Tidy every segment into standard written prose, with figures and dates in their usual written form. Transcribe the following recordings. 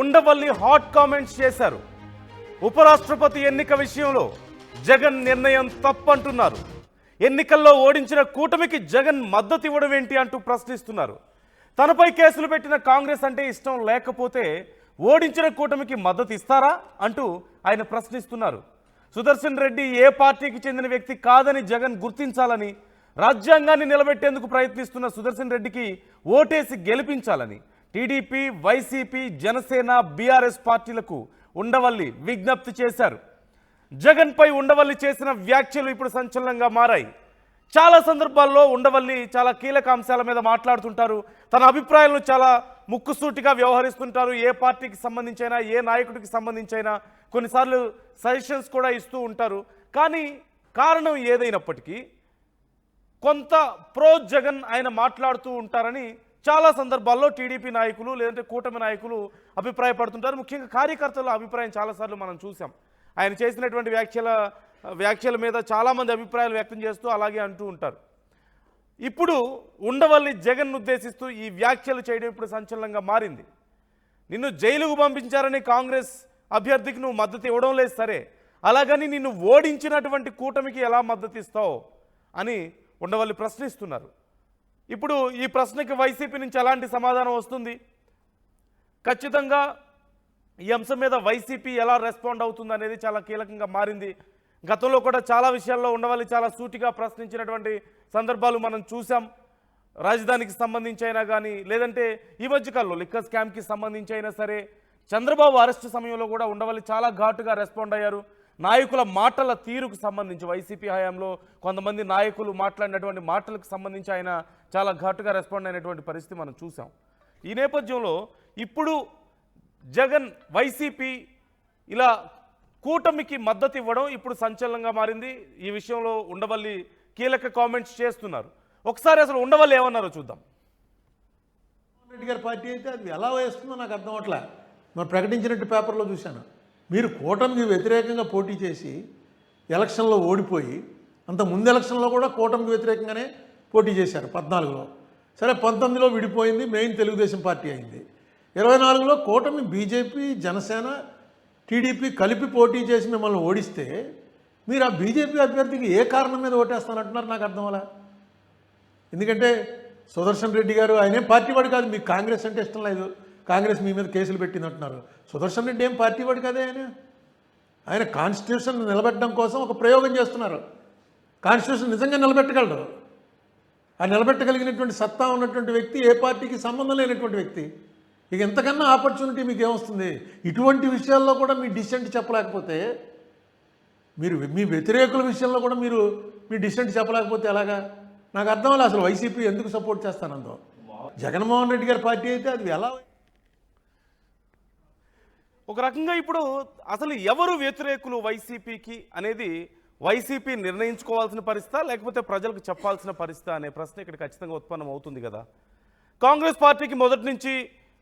Undavalli hot comments చేశారు. ఉపరాష్ట్రపతి ఎన్నిక విషయంలో జగన్ నిర్ణయం తప్పంటున్నారు. ఎన్నికల్లో ఓడించిన కూటమికి జగన్ మద్దతు ఇవ్వడం ఏంటి అంటూ ప్రశ్నిస్తున్నారు. తనపై కేసులు పెట్టిన కాంగ్రెస్ అంటే ఇష్టం లేకపోతే ఓడించిన కూటమికి మద్దతు ఇస్తారా అంటూ ఆయన ప్రశ్నిస్తున్నారు. సుదర్శన్ రెడ్డి ఏ పార్టీకి చెందిన వ్యక్తి కాదని జగన్ గుర్తించాలని, రాజ్యాంగాన్ని నిలబెట్టేందుకు ప్రయత్నిస్తున్న సుదర్శన్ రెడ్డికి ఓటేసి గెలిపించాలని టీడీపీ, వైసీపీ, జనసేన, బీఆర్ఎస్ పార్టీలకు ఉండవల్లి విజ్ఞప్తి చేశారు. జగన్ పై ఉండవల్లి చేసిన వ్యాఖ్యలు ఇప్పుడు సంచలనంగా మారాయి. చాలా సందర్భాల్లో ఉండవల్లి చాలా కీలక అంశాల మీద మాట్లాడుతుంటారు. తన అభిప్రాయాలను చాలా ముక్కుసూటిగా వ్యవహరిస్తుంటారు. ఏ పార్టీకి సంబంధించైనా, ఏ నాయకుడికి సంబంధించైనా కొన్నిసార్లు సజెషన్స్ కూడా ఇస్తూ ఉంటారు. కానీ కారణం ఏదైనప్పటికీ కొంత ప్రో జగన్ ఆయన మాట్లాడుతూ ఉంటారని చాలా సందర్భాల్లో టీడీపీ నాయకులు లేదంటే కూటమి నాయకులు అభిప్రాయపడుతుంటారు. ముఖ్యంగా కార్యకర్తల అభిప్రాయం చాలాసార్లు మనం చూసాం. ఆయన చేసినటువంటి వ్యాఖ్యల మీద చాలామంది అభిప్రాయాలు వ్యక్తం చేస్తూ అలాగే అంటూ ఉంటారు. ఇప్పుడు ఉండవల్లి జగన్ ఉద్దేశిస్తూ ఈ వ్యాఖ్యలు చేయడం ఇప్పుడు సంచలనంగా మారింది. నిన్ను జైలుకు పంపించారని కాంగ్రెస్ అభ్యర్థికి నువ్వు మద్దతు ఇవ్వడం లేదు సరే, అలాగని నిన్ను ఓడించినటువంటి కూటమికి ఎలా మద్దతు ఇస్తావు అని ఉండవల్లి ప్రశ్నిస్తున్నారు. ఇప్పుడు ఈ ప్రశ్నకి వైసీపీ నుంచి ఎలాంటి సమాధానం వస్తుంది? ఖచ్చితంగా ఈ అంశం మీద వైసీపీ ఎలా రెస్పాండ్ అవుతుంది అనేది చాలా కీలకంగా మారింది. గతంలో కూడా చాలా విషయాల్లో ఉండవల్లి చాలా సూటిగా ప్రశ్నించినటువంటి సందర్భాలు మనం చూసాం. రాజధానికి సంబంధించి అయినా కానీ, లేదంటే ఈ మధ్యకాలంలో లిక్కర్ స్కామ్కి సంబంధించి అయినా సరే, చంద్రబాబు అరెస్టు సమయంలో కూడా ఉండవల్లి చాలా ఘాటుగా రెస్పాండ్ అయ్యారు. నాయకుల మాటల తీరుకు సంబంధించి వైసీపీ హయాంలో కొంతమంది నాయకులు మాట్లాడినటువంటి మాటలకు సంబంధించి ఆయన చాలా ఘాటుగా రెస్పాండ్ అయినటువంటి పరిస్థితి మనం చూసాం. ఈ నేపథ్యంలో ఇప్పుడు జగన్, వైసీపీ ఇలా కూటమికి మద్దతు ఇవ్వడం ఇప్పుడు సంచలనంగా మారింది. ఈ విషయంలో ఉండవల్లి కీలక కామెంట్స్ చేస్తున్నారు. ఒకసారి అసలు ఉండవల్లి ఏమన్నారో చూద్దాం. రెడ్డి గారి పార్టీ అయితే అది ఎలా వేస్తుందో నాకు అర్థం అవట్లే. మరి ప్రకటించినట్టు పేపర్లో చూశాను. మీరు కూటమికి వ్యతిరేకంగా పోటీ చేసి ఎలక్షన్లో ఓడిపోయి, అంత ముందు ఎలక్షన్లో కూడా కూటమికి వ్యతిరేకంగానే పోటీ చేశారు 14లో. సరే 19లో విడిపోయింది, మెయిన్ తెలుగుదేశం పార్టీ అయింది. 24లో కూటమి బీజేపీ, జనసేన, టీడీపీ కలిపి పోటీ చేసి మిమ్మల్ని ఓడిస్తే మీరు ఆ బీజేపీ అభ్యర్థికి ఏ కారణం మీద ఓటేస్తానంటున్నారు నాకు అర్థం అలా. ఎందుకంటే సుదర్శన్ రెడ్డి గారు ఆయనేం పార్టీ వాడు కాదు, మీకు కాంగ్రెస్ అంటే ఇష్టం లేదు, కాంగ్రెస్ మీ మీద కేసులు పెట్టింది అంటున్నారు. సుదర్శన్ రెడ్డి ఏం పార్టీ వాడు కాదే. ఆయన కాన్స్టిట్యూషన్ నిలబెట్టడం కోసం ఒక ప్రయోగం చేస్తున్నారు. కాన్స్టిట్యూషన్ నిజంగా నిలబెట్టగలరు. ఆ నిలబెట్టగలిగినటువంటి సత్తా ఉన్నటువంటి వ్యక్తి, ఏ పార్టీకి సంబంధం లేనటువంటి వ్యక్తి. ఇక ఎంతకన్నా ఆపర్చునిటీ మీకు ఏమొస్తుంది? ఇటువంటి విషయాల్లో కూడా మీ డిసెంట్ చెప్పలేకపోతే, మీరు మీ వ్యతిరేకుల విషయంలో కూడా మీరు మీ డిసెంట్ చెప్పలేకపోతే ఎలాగా? నాకు అర్థం లేదు అసలు వైసీపీ ఎందుకు సపోర్ట్ చేస్తానందో. జగన్మోహన్ రెడ్డి గారి పార్టీ అయితే అది ఎలా? ఒక రకంగా ఇప్పుడు అసలు ఎవరు వ్యతిరేకులు వైసీపీకి అనేది వైసీపీ నిర్ణయించుకోవాల్సిన పరిస్థితి, లేకపోతే ప్రజలకు చెప్పాల్సిన పరిస్థితి అనే ప్రశ్న ఇక్కడ ఖచ్చితంగా ఉత్పన్నం అవుతుంది కదా. కాంగ్రెస్ పార్టీకి మొదటి నుంచి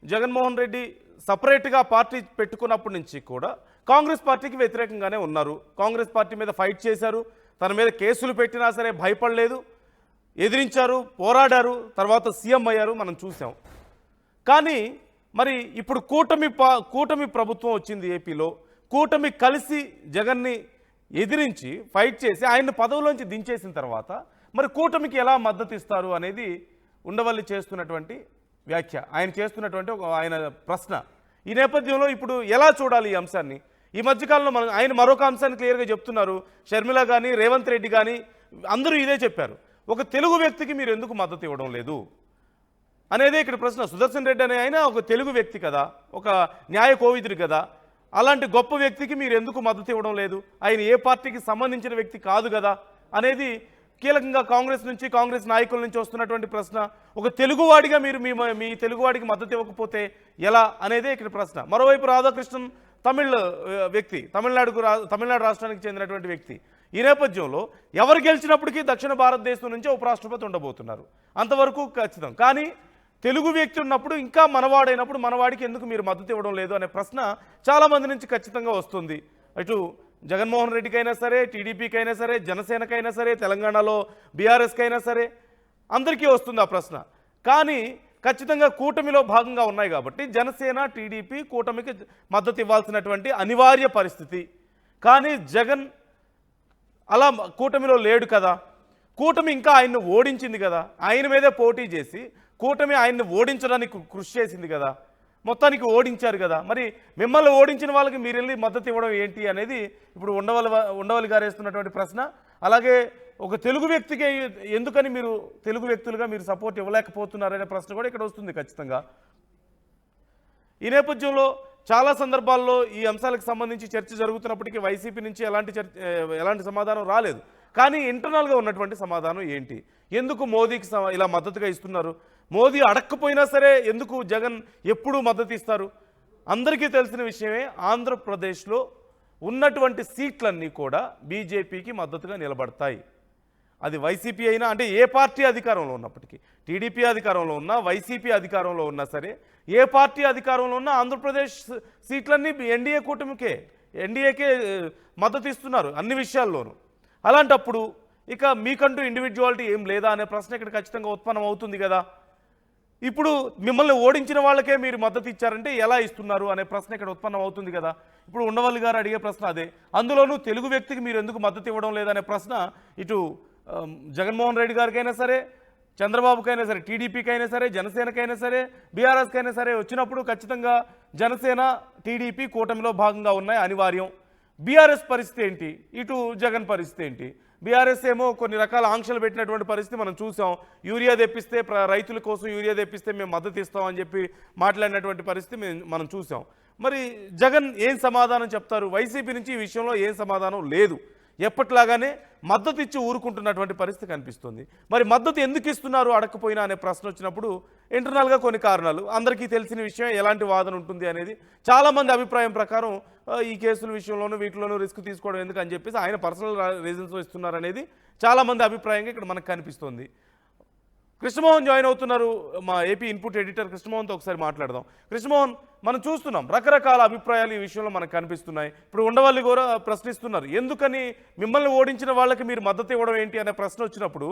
జగన్మోహన్ రెడ్డి సపరేట్గా పార్టీ పెట్టుకున్నప్పటి నుంచి కూడా కాంగ్రెస్ పార్టీకి వ్యతిరేకంగానే ఉన్నారు. కాంగ్రెస్ పార్టీ మీద ఫైట్ చేశారు. తన మీద కేసులు పెట్టినా సరే భయపడలేదు, ఎదిరించారు, పోరాడారు, తర్వాత సీఎం అయ్యారు, మనం చూసాం. కానీ మరి ఇప్పుడు కూటమి ప్రభుత్వం వచ్చింది ఏపీలో. కూటమి కలిసి జగన్ని ఎదిరించి ఫైట్ చేసి ఆయన్ని పదవిలోంచి దించేసిన తర్వాత మరి కూటమికి ఎలా మద్దతు ఇస్తారు అనేది ఉండవల్లి చేస్తున్నటువంటి వ్యాఖ్య, ఆయన చేస్తున్నటువంటి ఆయన ప్రశ్న. ఈ నేపథ్యంలో ఇప్పుడు ఎలా చూడాలి ఈ అంశాన్ని? ఈ మధ్యకాలంలో ఆయన మరొక అంశాన్ని క్లియర్గా చెప్తున్నారు. షర్మిల కానీ, రేవంత్ రెడ్డి కానీ అందరూ ఇదే చెప్పారు. ఒక తెలుగు వ్యక్తికి మీరు ఎందుకు మద్దతు ఇవ్వడం లేదు అనేదే ఇక్కడ ప్రశ్న. సుదర్శన్ రెడ్డి అనే ఆయన ఒక తెలుగు వ్యక్తి కదా, ఒక న్యాయ కోవిదుడు కదా, అలాంటి గొప్ప వ్యక్తికి మీరు ఎందుకు మద్దతు ఇవ్వడం లేదు? ఆయన ఏ పార్టీకి సంబంధించిన వ్యక్తి కాదు కదా అనేది కీలకంగా కాంగ్రెస్ నుంచి, కాంగ్రెస్ నాయకుల నుంచి వస్తున్నటువంటి ప్రశ్న. ఒక తెలుగువాడిగా మీరు మీ తెలుగువాడికి మద్దతు ఇవ్వకపోతే ఎలా అనేదే ఇక్కడ ప్రశ్న. మరోవైపు రాధాకృష్ణన్ తమిళ వ్యక్తి, తమిళనాడు రాష్ట్రానికి చెందినటువంటి వ్యక్తి. ఈ నేపథ్యంలో ఎవరు గెలిచినప్పటికీ దక్షిణ భారతదేశం నుంచి ఉపరాష్ట్రపతి ఉండబోతున్నారు, అంతవరకు ఖచ్చితం. కానీ తెలుగు వ్యక్తి ఉన్నప్పుడు, ఇంకా మనవాడైనప్పుడు మనవాడికి ఎందుకు మీరు మద్దతు ఇవ్వడం లేదు అనే ప్రశ్న చాలామంది నుంచి ఖచ్చితంగా వస్తుంది. అటు జగన్మోహన్ రెడ్డికైనా సరే, టీడీపీకైనా సరే, జనసేనకైనా సరే, తెలంగాణలో బీఆర్ఎస్కైనా సరే, అందరికీ వస్తుంది ఆ ప్రశ్న. కానీ ఖచ్చితంగా కూటమిలో భాగంగా ఉన్నాయి కాబట్టి జనసేన టీడీపీ కూటమికి మద్దతు ఇవ్వాల్సినటువంటి అనివార్య పరిస్థితి. కానీ జగన్ అలా కూటమిలో లేడు కదా, కూటమి ఇంకా ఆయన్ని ఓడించింది కదా, ఆయన మీదే పోటీ చేసి కూటమి ఆయన్ని ఓడించడానికి కృషి చేసింది కదా, మొత్తానికి ఓడించారు కదా. మరి మిమ్మల్ని ఓడించిన వాళ్ళకి మీరు వెళ్ళి మద్దతు ఇవ్వడం ఏంటి అనేది ఇప్పుడు ఉండవల్లి గారు వేస్తున్నటువంటి ప్రశ్న. అలాగే ఒక తెలుగు వ్యక్తికి ఎందుకని మీరు తెలుగు వ్యక్తులుగా మీరు సపోర్ట్ ఇవ్వలేకపోతున్నారనే ప్రశ్న కూడా ఇక్కడ వస్తుంది ఖచ్చితంగా. ఈ నేపథ్యంలో చాలా సందర్భాల్లో ఈ అంశాలకు సంబంధించి చర్చ జరుగుతున్నప్పటికీ వైసీపీ నుంచి ఎలాంటి సమాధానం రాలేదు. కానీ ఇంటర్నల్గా ఉన్నటువంటి సమాధానం ఏంటి? ఎందుకు మోదీకి ఇలా మద్దతుగా ఇస్తున్నారు? మోదీ అడక్కపోయినా సరే ఎందుకు జగన్ ఎప్పుడూ మద్దతు ఇస్తారు? అందరికీ తెలిసిన విషయమే, ఆంధ్రప్రదేశ్లో ఉన్నటువంటి సీట్లన్నీ కూడా బీజేపీకి మద్దతుగా నిలబడతాయి. అది వైసీపీ అయినా, అంటే ఏ పార్టీ అధికారంలో ఉన్నప్పటికీ, టీడీపీ అధికారంలో ఉన్నా వైసీపీ అధికారంలో ఉన్నా సరే, ఏ పార్టీ అధికారంలో ఉన్నా ఆంధ్రప్రదేశ్ సీట్లన్నీ ఎన్డీఏకే మద్దతు ఇస్తున్నారు అన్ని విషయాల్లోనూ. అలాంటప్పుడు ఇక మీకంటూ ఇండివిజువాలిటీ ఏం లేదా అనే ప్రశ్న ఇక్కడ ఖచ్చితంగా ఉత్పన్నం అవుతుంది కదా. ఇప్పుడు మిమ్మల్ని ఓడించిన వాళ్ళకే మీరు మద్దతు ఇచ్చారంటే ఎలా ఇస్తున్నారు అనే ప్రశ్న ఇక్కడ ఉత్పన్నం అవుతుంది కదా. ఇప్పుడు ఉండవల్లి గారు అడిగే ప్రశ్న అదే. అందులోనూ తెలుగు వ్యక్తికి మీరు ఎందుకు మద్దతు ఇవ్వడం లేదనే ప్రశ్న ఇటు జగన్మోహన్ రెడ్డి గారికైనా సరే, చంద్రబాబుకైనా సరే, టీడీపీకైనా సరే, జనసేనకైనా సరే, బీఆర్ఎస్కైనా సరే వచ్చినప్పుడు ఖచ్చితంగా జనసేన టీడీపీ కూటమిలో భాగంగా ఉన్నాయి, అనివార్యం. బీఆర్ఎస్ పరిస్థితి ఏంటి? ఇటు జగన్ పరిస్థితి ఏంటి? బీఆర్ఎస్ ఏమో కొన్ని రకాల ఆంక్షలు పెట్టినటువంటి పరిస్థితి మనం చూసాం. యూరియా తెప్పిస్తే రైతుల కోసం యూరియా తెప్పిస్తే మేము మద్దతు ఇస్తామని చెప్పి మాట్లాడినటువంటి పరిస్థితి మనం చూసాం. మరి జగన్ ఏం సమాధానం చెప్తారు? వైసీపీ నుంచి ఈ విషయంలో ఏం సమాధానం లేదు. ఎప్పట్లాగానే మద్దతు ఇచ్చి ఊరుకుంటున్నటువంటి పరిస్థితి కనిపిస్తుంది. మరి మద్దతు ఎందుకు ఇస్తున్నారు అడగకపోయినా అనే ప్రశ్న వచ్చినప్పుడు ఇంటర్నల్గా కొన్ని కారణాలు, అందరికీ తెలిసిన విషయం, ఎలాంటి వాదన ఉంటుంది అనేది చాలామంది అభిప్రాయం ప్రకారం ఈ కేసుల విషయంలోనూ వీటిలోనూ రిస్క్ తీసుకోవడం ఎందుకు అని చెప్పేసి ఆయన పర్సనల్ రీజన్స్ ఇస్తున్నారు అనేది చాలామంది అభిప్రాయంగా ఇక్కడ మనకు కనిపిస్తుంది. కృష్ణమోహన్ జాయిన్ అవుతున్నారు, మా ఏపీ ఇన్పుట్ ఎడిటర్ కృష్ణమోహన్తో ఒకసారి మాట్లాడదాం. కృష్ణమోహన్, మనం చూస్తున్నాం రకరకాల అభిప్రాయాలు ఈ విషయంలో మనకు కనిపిస్తున్నాయి. ఇప్పుడు ఉండవల్లి కూడా ప్రశ్నిస్తున్నారు, ఎందుకని మిమ్మల్ని ఓడించిన వాళ్ళకి మీరు మద్దతు ఇవ్వడం ఏంటి అనే ప్రశ్న వచ్చినప్పుడు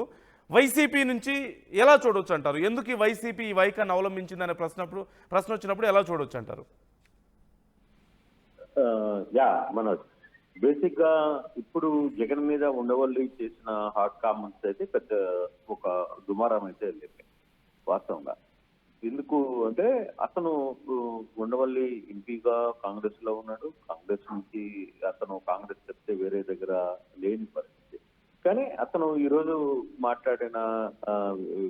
వైసీపీ నుంచి ఎలా చూడొచ్చు అంటారు? ఎందుకు ఈ వైసీపీ ఈ వైఖరిని అవలంబించిందనే ప్రశ్న వచ్చినప్పుడు ఎలా చూడొచ్చు అంటారు? మనోజ్, బేసిక్ గా ఇప్పుడు జగన్ మీద ఉండవల్లి చేసిన హాట్ కామెంట్స్ అయితే పెద్ద ఒక దుమారం అయితే వెళ్ళింది వాస్తవంగా. ఎందుకు అంటే అతను ఉండవల్లి ఎంపీగా కాంగ్రెస్ లో ఉన్నాడు, కాంగ్రెస్ నుంచి అతను కాంగ్రెస్ చెప్తే వేరే దగ్గర లేని పరిస్థితి. కానీ అతను ఈరోజు మాట్లాడిన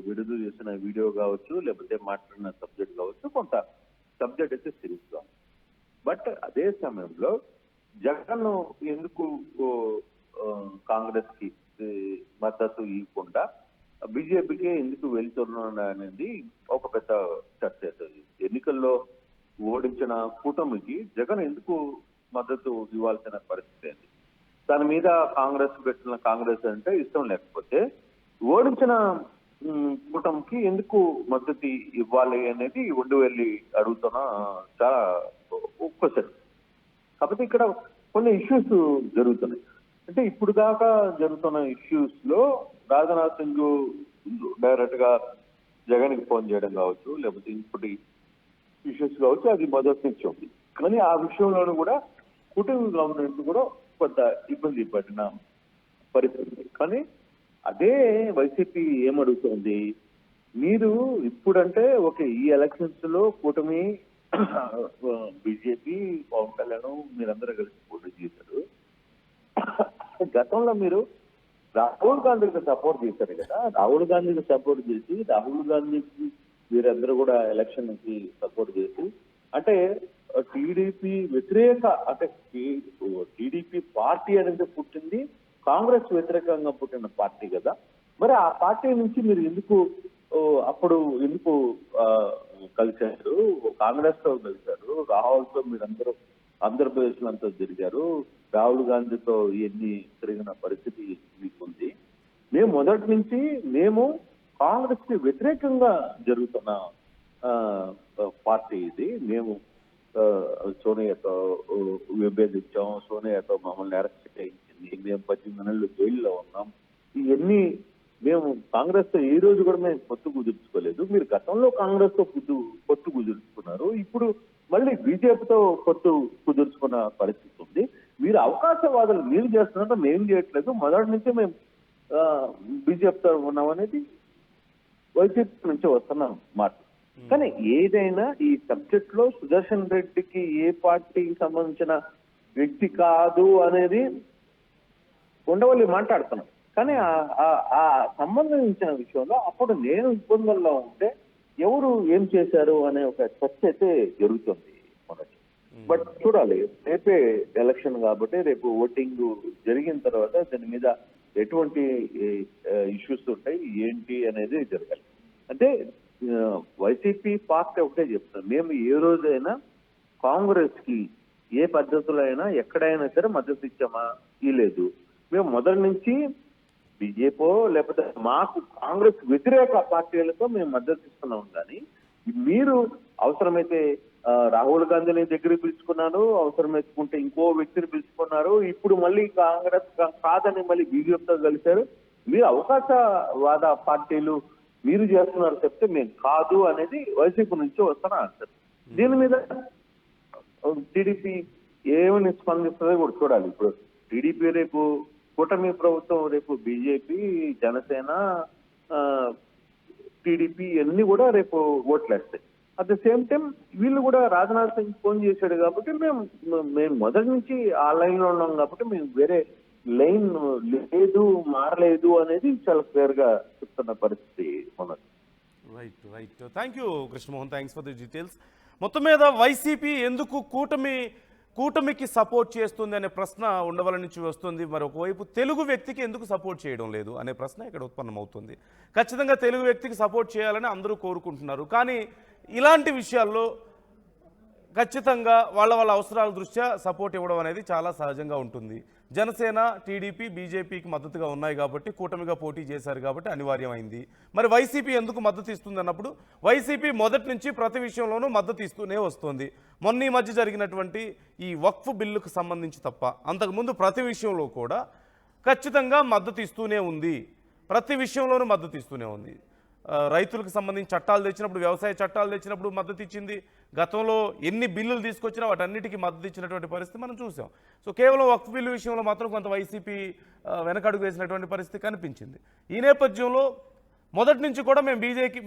విడుదల చేసిన వీడియో కావచ్చు, లేకపోతే మాట్లాడిన సబ్జెక్ట్ కావచ్చు, కొంత సబ్జెక్ట్ అయితే సీరియస్ గా. బట్ అదే సమయంలో జగన్ ఎందుకు కాంగ్రెస్ కి మద్దతు ఇవ్వకుండా బీజేపీకి ఎందుకు వెళ్తున్నాడు అనేది ఒక పెద్ద చర్చ అవుతుంది. ఎన్నికల్లో ఓడించిన కూటమికి జగన్ ఎందుకు మద్దతు ఇవ్వాల్సిన పరిస్థితి ఏంటి? దాని మీద కాంగ్రెస్ అంటే ఇష్టం లేకపోతే ఓడించిన కూటమికి ఎందుకు మద్దతు ఇవ్వాలి అనేది ఉండవల్లి అడుగుతున్న చాలా క్వశ్చన్. కాకపోతే ఇక్కడ కొన్ని ఇష్యూస్ జరుగుతున్నాయి. అంటే ఇప్పుడు దాకా జరుగుతున్న ఇష్యూస్ లో రాజ్నాథ్ సింగ్ డైరెక్ట్ గా జగన్ కి ఫోన్ చేయడం కావచ్చు, లేకపోతే ఇంకోటి ఇష్యూస్ కావచ్చు, అది మొదటి నుంచి ఉంది. కానీ ఆ విషయంలోనూ కూడా కూటమి గవర్నమెంట్ కూడా కొంత ఇబ్బంది పడిన పరిస్థితి. కానీ అదే వైసీపీ ఏమడుగుతుంది, మీరు ఇప్పుడంటే ఓకే ఈ ఎలక్షన్స్ లో కూటమి బీజేపీ పవన్ కళ్యాణ్ మీరందరూ కలిసి పోటీ చేశారు. గతంలో మీరు రాహుల్ గాంధీకి సపోర్ట్ చేశారు కదా, రాహుల్ గాంధీకి సపోర్ట్ చేసి రాహుల్ గాంధీకి మీరందరూ కూడా ఎలక్షన్ కి సపోర్ట్ చేసి, అంటే టీడీపీ వ్యతిరేక, అంటే టీడీపీ పార్టీ అనేది పుట్టింది కాంగ్రెస్ వ్యతిరేకంగా పుట్టిన పార్టీ కదా. మరి ఆ పార్టీ నుంచి మీరు ఎందుకు కలిశారు? కాంగ్రెస్ తో కలిశారు, రాహుల్ తో మీరందరూ ఆంధ్రప్రదేశ్ లో అంతా తిరిగారు, రాహుల్ గాంధీతో ఇవన్నీ తిరిగిన పరిస్థితి మీకుంది. మేము మొదటి నుంచి కాంగ్రెస్ కి వ్యతిరేకంగా జరుగుతున్న పార్టీ ఇది. మేము సోనియాతో విభేదించాం, సోనియాతో మమ్మల్ని అరెస్ట్ చేయించింది, మేము 18 నెలలు జైల్లో ఉన్నాం, ఇవన్నీ మేము కాంగ్రెస్ తో ఈ రోజు కూడా మేము పొత్తు కుదుర్చుకోలేదు. మీరు గతంలో కాంగ్రెస్ తో పొత్తు కుదుర్చుకున్నారు, ఇప్పుడు మళ్ళీ బీజేపీతో పొత్తు కుదుర్చుకున్న పరిస్థితి ఉంది. మీరు అవకాశవాదాలు మీరు చేస్తున్నట్టు మేము చేయట్లేదు. మొదటి నుంచే మేము బీజేపీతో ఉన్నాం అనేది వైసీపీ నుంచి వస్తున్న మాట. కానీ ఏదైనా ఈ సబ్జెక్ట్ లో సుదర్శన్ రెడ్డికి ఏ పార్టీకి సంబంధించిన వ్యక్తి కాదు అనేది ఉండవల్లి మాట్లాడుతున్నాం. కానీ ఆ సంబంధించిన విషయంలో అప్పుడు నేను ఇబ్బందుల్లో ఉంటే ఎవరు ఏం చేశారు అనే ఒక చర్చ అయితే జరుగుతుంది మనకి. బట్ చూడాలి, రేపే ఎలక్షన్ కాబట్టి రేపు ఓటింగ్ జరిగిన తర్వాత దాని మీద ఎటువంటి ఇష్యూస్ ఉంటాయి ఏంటి అనేది జరగాలి. అంటే వైసీపీ పార్టీ ఒకటే చెప్తాం, మేము ఏ రోజైనా కాంగ్రెస్ కి ఏ పద్ధతిలో అయినా ఎక్కడైనా సరే మద్దతు ఇచ్చామా లేదు. మేము మొదటి నుంచి బీజేపీ లేకపోతే మాకు కాంగ్రెస్ వ్యతిరేక పార్టీలతో మేము మద్దతు ఇస్తున్నాం. కానీ మీరు అవసరమైతే రాహుల్ గాంధీని దగ్గరికి పిలుచుకున్నారు, అవసరమైతే ఇంకో వ్యక్తిని పిలుచుకున్నారు, ఇప్పుడు మళ్ళీ కాంగ్రెస్ కాదని మళ్ళీ బీజేపీతో కలిశారు. మీరు అవకాశవాద పార్టీలు మీరు చేస్తున్నారు చెప్తే మేము కాదు అనేది వైసీపీ నుంచి వస్తున్న ఆన్సర్. దీని మీద టీడీపీ ఏమని స్పందిస్తుందో కూడా చూడాలి. ఇప్పుడు టీడీపీ రేపు కూటమి ప్రభుత్వం, రేపు బీజేపీ, జనసేన, టీడీపీ అన్ని కూడా రేపు ఓట్లేస్తాయి. అట్ ద సేమ్ టైం వీళ్ళు కూడా రాజ్నాథ్ సింగ్ ఫోన్ చేశాడు కాబట్టి మేము మొదటి నుంచి ఆ లైన్ లో ఉన్నాం కాబట్టి మేము వేరే లైన్ లేదు, మారలేదు అనేది చాలా క్లియర్ గా చెప్తున్న పరిస్థితి మనది. Right. Thank you Krishnamohan, thanks for the details. మొత్తం మీద వైసీపీ ఎందుకు కూటమికి సపోర్ట్ చేస్తుంది అనే ప్రశ్న ఉండవల నుంచి వస్తుంది. మరి ఒకవైపు తెలుగు వ్యక్తికి ఎందుకు సపోర్ట్ చేయడం లేదు అనే ప్రశ్న ఇక్కడ ఉత్పన్నమవుతుంది. ఖచ్చితంగా తెలుగు వ్యక్తికి సపోర్ట్ చేయాలని అందరూ కోరుకుంటున్నారు. కానీ ఇలాంటి విషయాల్లో ఖచ్చితంగా వాళ్ళ అవసరాల దృష్ట్యా సపోర్ట్ ఇవ్వడం అనేది చాలా సహజంగా ఉంటుంది. జనసేన, టీడీపీ, బీజేపీకి మద్దతుగా ఉన్నాయి కాబట్టి, కూటమిగా పోటీ చేశారు కాబట్టి అనివార్యమైంది. మరి వైసీపీ ఎందుకు మద్దతు ఇస్తుంది అన్నప్పుడు వైసీపీ మొదటి నుంచి ప్రతి విషయంలోనూ మద్దతు ఇస్తూనే వస్తుంది. మొన్న ఈ మధ్య జరిగినటువంటి ఈ వక్ఫ్ బిల్లుకు సంబంధించి తప్ప అంతకుముందు ప్రతి విషయంలో కూడా ఖచ్చితంగా మద్దతు ఇస్తూనే ఉంది. ప్రతి విషయంలోనూ మద్దతు ఇస్తూనే ఉంది. రైతులకు సంబంధించి చట్టాలు తెచ్చినప్పుడు, వ్యవసాయ చట్టాలు తెచ్చినప్పుడు మద్దతు ఇచ్చింది. గతంలో ఎన్ని బిల్లులు తీసుకొచ్చినా వాటన్నిటికీ మద్దతు ఇచ్చినటువంటి పరిస్థితి మనం చూసాం. సో కేవలం వక్ఫ్ బిల్లు విషయంలో మాత్రం కొంత వైసీపీ వెనకడుగు వేసినటువంటి పరిస్థితి కనిపించింది. ఈ నేపథ్యంలో మొదటి నుంచి కూడా మేము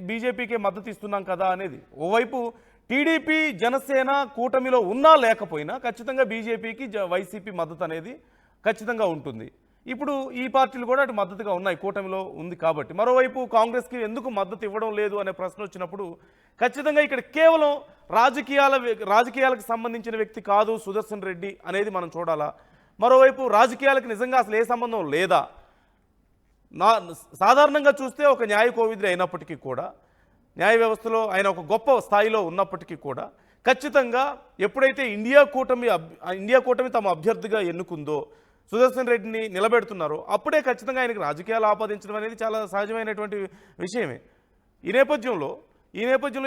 బీజేపీకే మద్దతు ఇస్తున్నాం కదా అనేది. ఓవైపు టీడీపీ, జనసేన కూటమిలో ఉన్నా లేకపోయినా ఖచ్చితంగా బీజేపీకి వైసీపీ మద్దతు అనేది ఖచ్చితంగా ఉంటుంది. ఇప్పుడు ఈ పార్టీలు కూడా అటు మద్దతుగా ఉన్నాయి, కూటమిలో ఉంది కాబట్టి. మరోవైపు కాంగ్రెస్కి ఎందుకు మద్దతు ఇవ్వడం లేదు అనే ప్రశ్న వచ్చినప్పుడు ఖచ్చితంగా ఇక్కడ కేవలం రాజకీయాలకు సంబంధించిన వ్యక్తి కాదు సుదర్శన్ రెడ్డి అనేది మనం చూడాలా. మరోవైపు రాజకీయాలకు నిజంగా అసలు ఏ సంబంధం లేదా. సాధారణంగా చూస్తే ఒక న్యాయ కోవిదుడు అయినప్పటికీ కూడా, న్యాయ వ్యవస్థలో ఆయన ఒక గొప్ప స్థాయిలో ఉన్నప్పటికీ కూడా ఖచ్చితంగా ఎప్పుడైతే ఇండియా కూటమి తమ అభ్యర్థిగా ఎన్నుకుందో, సుదర్శన్ రెడ్డిని నిలబెడుతున్నారో అప్పుడే ఖచ్చితంగా ఆయనకి రాజకీయాలు ఆపాదించడం అనేది చాలా సహజమైనటువంటి విషయమే. ఈ నేపథ్యంలో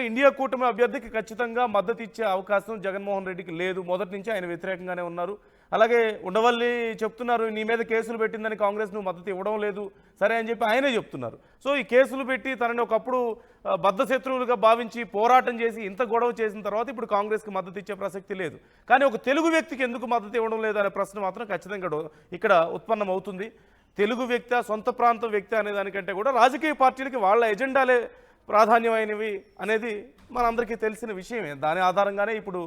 ఇండియా కూటమి అభ్యర్థికి ఖచ్చితంగా మద్దతు ఇచ్చే అవకాశం జగన్మోహన్ రెడ్డికి లేదు. మొదటి నుంచి ఆయన వ్యతిరేకంగానే ఉన్నారు. అలాగే ఉండవల్లి చెప్తున్నారు, నీ మీద కేసులు పెట్టిందని కాంగ్రెస్ నువ్వు మద్దతు ఇవ్వడం లేదు సరే అని చెప్పి ఆయనే చెప్తున్నారు. సో ఈ కేసులు పెట్టి తనని ఒకప్పుడు బద్ధ శత్రువులుగా భావించి పోరాటం చేసి ఇంత గొడవ చేసిన తర్వాత ఇప్పుడు కాంగ్రెస్కి మద్దతు ఇచ్చే ప్రసక్తి లేదు. కానీ ఒక తెలుగు వ్యక్తికి ఎందుకు మద్దతు ఇవ్వడం లేదు అనే ప్రశ్న మాత్రం ఖచ్చితంగా ఇక్కడ ఉత్పన్నం అవుతుంది. తెలుగు వ్యక్తి, సొంత ప్రాంతం వ్యక్తి అనే దానికంటే కూడా రాజకీయ పార్టీలకి వాళ్ళ ఎజెండాలే ప్రాధాన్యమైనవి అనేది మనందరికీ తెలిసిన విషయమే. దాని ఆధారంగానే ఇప్పుడు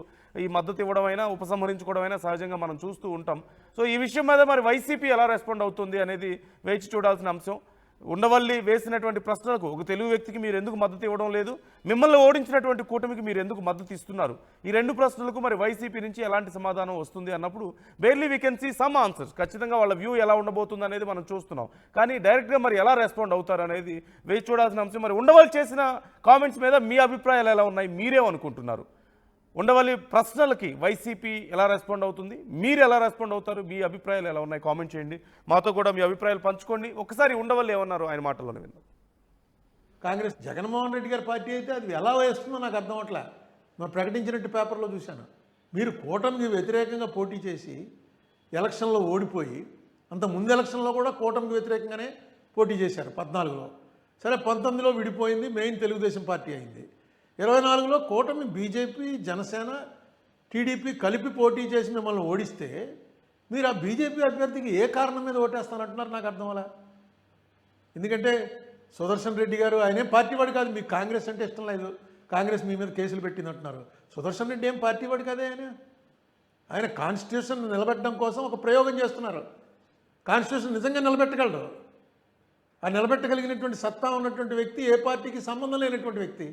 ఈ మద్దతు ఇవ్వడమైనా ఉపసంహరించుకోవడమైనా సహజంగా మనం చూస్తూ ఉంటాం. సో ఈ విషయం మీద మరి వైసీపీ ఎలా రెస్పాండ్ అవుతుంది అనేది వేచి చూడాల్సిన అంశం. ఉండవల్లి వేసినటువంటి ప్రశ్నలకు ఒక తెలుగు వ్యక్తికి మీరు ఎందుకు మద్దతు ఇవ్వడం లేదు, మిమ్మల్ని ఓడించినటువంటి కూటమికి మీరు ఎందుకు మద్దతు ఇస్తున్నారు, ఈ రెండు ప్రశ్నలకు మరి వైసీపీ నుంచి ఎలాంటి సమాధానం వస్తుంది అన్నప్పుడు barely we can see some answers. ఖచ్చితంగా వాళ్ళ వ్యూ ఎలా ఉండబోతుంది అనేది మనం చూస్తున్నాం. కానీ డైరెక్ట్గా మరి ఎలా రెస్పాండ్ అవుతారు అనేది వేచి చూడాల్సిన అంశం. మరి ఉండవల్లి చేసిన కామెంట్స్ మీద మీ అభిప్రాయాలు ఎలా ఉన్నాయి, మీరేమనుకుంటున్నారు? ఉండవల్లి ప్రశ్నలకి వైసీపీ ఎలా రెస్పాండ్ అవుతుంది, మీరు ఎలా రెస్పాండ్ అవుతారు, మీ అభిప్రాయాలు ఎలా ఉన్నాయి కామెంట్ చేయండి. మాతో కూడా మీ అభిప్రాయాలు పంచుకోండి. ఒకసారి ఉండవల్లి ఏమన్నారు ఆయన మాటల్లోనే విందాం. కాంగ్రెస్ జగన్మోహన్ రెడ్డి గారి పార్టీ అయితే అది ఎలా వేస్తుందో నాకు అర్థం అవట్లే. మనం ప్రకటించినట్టు పేపర్లో చూశాను. మీరు కూటమికి వ్యతిరేకంగా పోటీ చేసి ఎలక్షన్లో ఓడిపోయి, అంత ముందు ఎలక్షన్లో కూడా కూటమికి వ్యతిరేకంగానే పోటీ చేశారు 14లో. సరే 19లో విడిపోయింది, మెయిన్ తెలుగుదేశం పార్టీ అయింది. 24లో కూటమి బీజేపీ, జనసేన, టీడీపీ కలిపి పోటీ చేసి మిమ్మల్ని ఓడిస్తే మీరు ఆ బీజేపీ అభ్యర్థికి ఏ కారణం మీద ఓటేస్తానంటున్నారు? నాకు అర్థం అలా. ఎందుకంటే సుదర్శన్ రెడ్డి గారు ఆయనేం పార్టీ వాడు కాదు, మీకు కాంగ్రెస్ అంటే ఇష్టం లేదు, కాంగ్రెస్ మీ మీద కేసులు పెట్టింది అంటున్నారు. సుదర్శన్ రెడ్డి ఏం పార్టీ వాడు కాదే. ఆయన కాన్స్టిట్యూషన్ నిలబెట్టడం కోసం ఒక ప్రయోగం చేస్తున్నారు. కాన్స్టిట్యూషన్ నిజంగా నిలబెట్టగలడు. ఆ నిలబెట్టగలిగినటువంటి సత్తా ఉన్నటువంటి వ్యక్తి, ఏ పార్టీకి సంబంధం లేనటువంటి వ్యక్తి.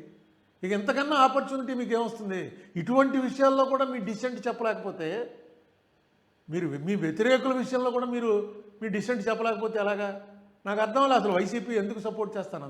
ఇక ఎంతకన్నా ఆపర్చునిటీ మీకు ఏమొస్తుంది? ఇటువంటి విషయాల్లో కూడా మీ డిసెంట్ చెప్పలేకపోతే, మీరు మీ వ్యతిరేకుల విషయంలో కూడా మీరు మీ డిసెంట్ చెప్పలేకపోతే ఎలాగా? నాకు అర్థం లేదు అసలు వైసీపీ ఎందుకు సపోర్ట్ చేస్తాను.